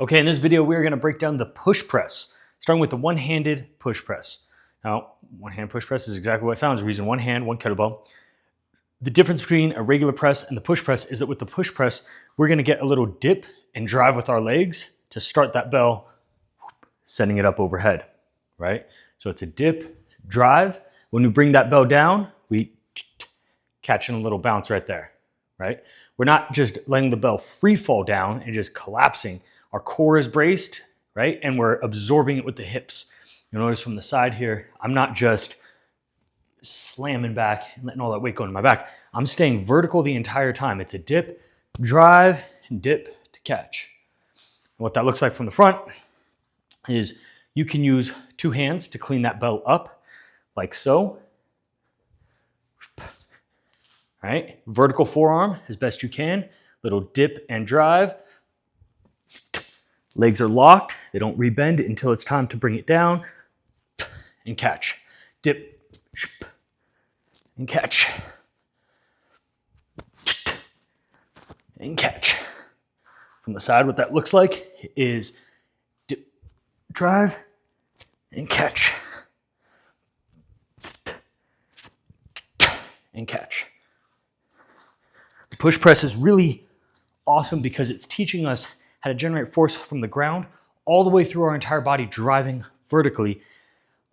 Okay, in this video, we're gonna break down the push press, starting with the one-handed push press. Now, one-hand push press is exactly what it sounds. We're using one hand, one kettlebell. The difference between a regular press and the push press is that with the push press, we're gonna get a little dip and drive with our legs to start that bell, sending it up overhead, right? So it's a dip, drive. When we bring that bell down, we catch in a little bounce right there, right? We're not just letting the bell free fall down and just collapsing. Our core is braced, right? And we're absorbing it with the hips. You'll notice from the side here, I'm not just slamming back and letting all that weight go into my back. I'm staying vertical the entire time. It's a dip, drive, and dip to catch. And what that looks like from the front is you can use two hands to clean that bell up, like so. All right, vertical forearm as best you can, little dip and drive. Legs are locked, they don't rebend until it's time to bring it down and catch. Dip and catch. And catch. From the side, what that looks like is dip, drive, and catch. And catch. The push press is really awesome because it's teaching us how to generate force from the ground all the way through our entire body, driving vertically,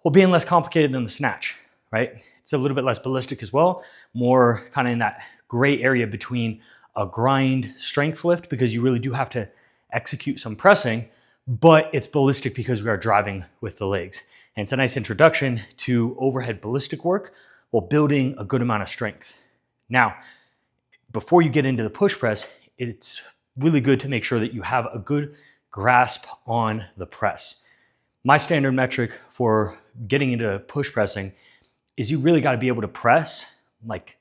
while being less complicated than the snatch, right? It's a little bit less ballistic as well, more kind of in that gray area between a grind strength lift, because you really do have to execute some pressing, but it's ballistic because we are driving with the legs. And it's a nice introduction to overhead ballistic work while building a good amount of strength. Now, before you get into the push press, it's really good to make sure that you have a good grasp on the press. My standard metric for getting into push pressing is you really got to be able to press like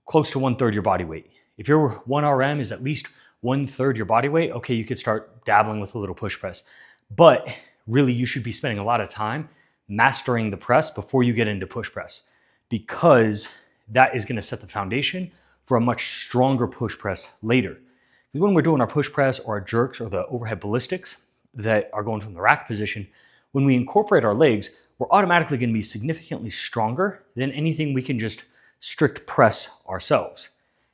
close to 1/3 your body weight. If your 1 RM is at least 1/3 your body weight, okay, you could start dabbling with a little push press. But really, you should be spending a lot of time mastering the press before you get into push press, because that is going to set the foundation for a much stronger push press later. Because when we're doing our push press or our jerks or the overhead ballistics that are going from the rack position, when we incorporate our legs, we're automatically going to be significantly stronger than anything we can just strict press ourselves.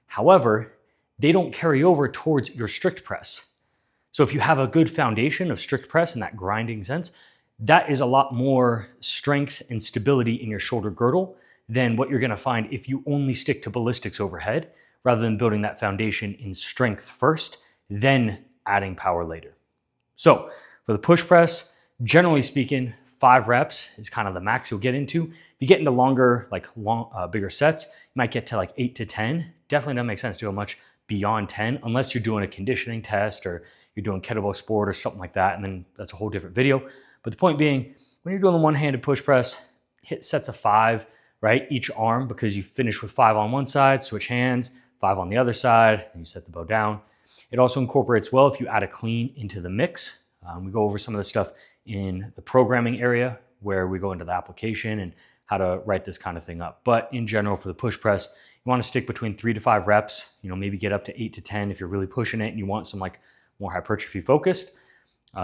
However, they don't carry over towards your strict press. So if you have a good foundation of strict press in that grinding sense, that is a lot more strength and stability in your shoulder girdle than what you're going to find if you only stick to ballistics overhead, rather than building that foundation in strength first, then adding power later. So for the push press, generally speaking, 5 reps is kind of the max you'll get into. If you get into longer, bigger sets, you might get to like 8 to 10. Definitely doesn't make sense to go much beyond 10, unless you're doing a conditioning test or you're doing kettlebell sport or something like that, and then that's a whole different video. But the point being, when you're doing the one-handed push press, hit sets of 5, right? Each arm, because you finish with 5 on one side, switch hands, 5 on the other side, and you set the bow down. It also incorporates well if you add a clean into the mix. We go over some of the stuff in the programming area where we go into the application and how to write this kind of thing up. But in general, for the push press, you want to stick between 3 to 5 reps, maybe get up to 8 to 10 if you're really pushing it and you want some more hypertrophy focused.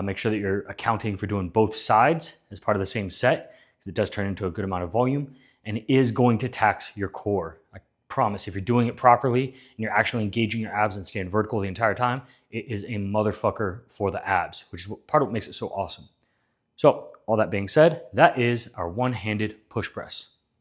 Make sure that you're accounting for doing both sides as part of the same set, because it does turn into a good amount of volume and it is going to tax your core. I promise, if you're doing it properly and you're actually engaging your abs and staying vertical the entire time, it is a motherfucker for the abs, which is part of what makes it so awesome. So all that being said, that is our one-handed push press.